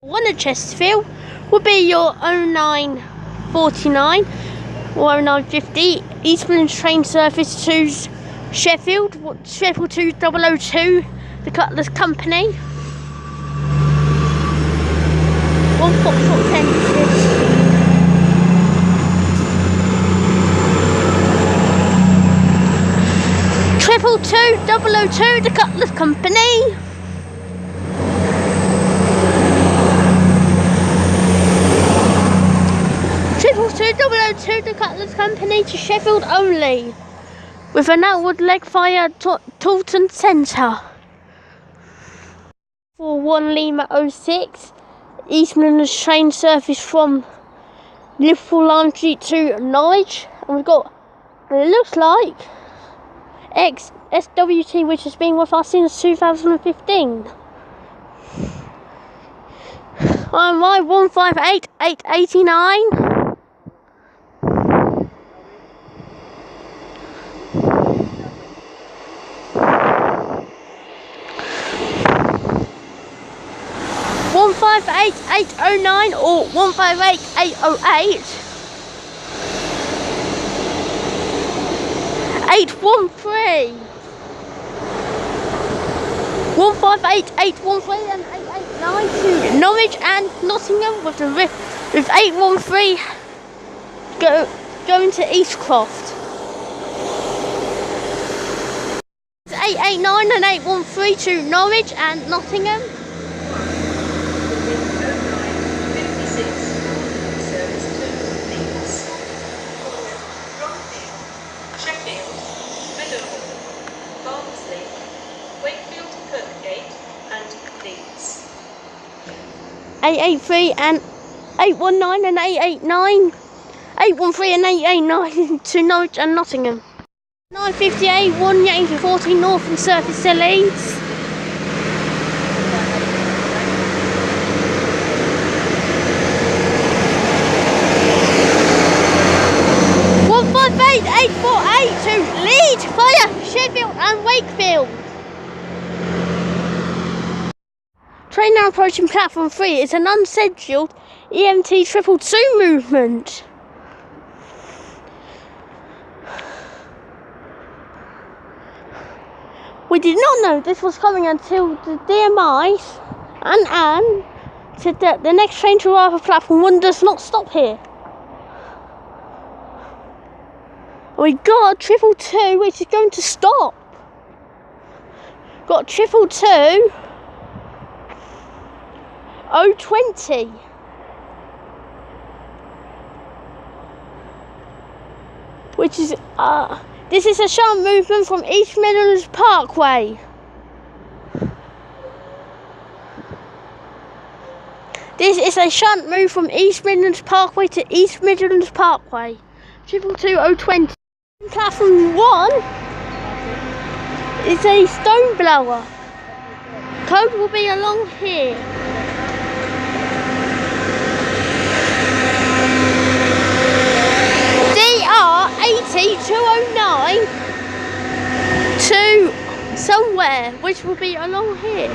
One at Chesterfield will be your 0949 or 0950 East Midlands train service to Sheffield 2002, the Cutler's Company. 1 Foxtrot 10 222 the Cutler's Company. 222 the Cutler's Company to Sheffield only, with an outward leg via Toton Centre. 41 Lima 06 East Midlands train service from Liverpool Lime Street to Norwich, and we've got, it looks like, SWT, which has been with us since 2015. On my 158889. 158809 or 158808. 813. 158813 and 889 to Norwich and Nottingham, with 813 going to Eastcroft. 889 and 813 to Norwich and Nottingham. Sheffield, Middleham, Barnsley, Wakefield, Kirkgate and Leeds. 883 and 819 and 889. 813 and 889 to Norwich and Nottingham. 958 1814 Northern Service to Leeds. 848 to Leeds via Sheffield and Wakefield. Train now approaching platform 3. It's an unscheduled EMT 222 movement. We did not know this was coming until the DMI and Anne said that the next train to arrive at platform 1 does not stop here. We got 222 which is going to stop. Got 222 020. Which is this is a shunt movement from East Midlands Parkway. This is a shunt move from East Midlands Parkway to East Midlands Parkway. 222 020. Platform 1 is a stone blower. Code will be along here. DR 80209 to somewhere, which will be along here.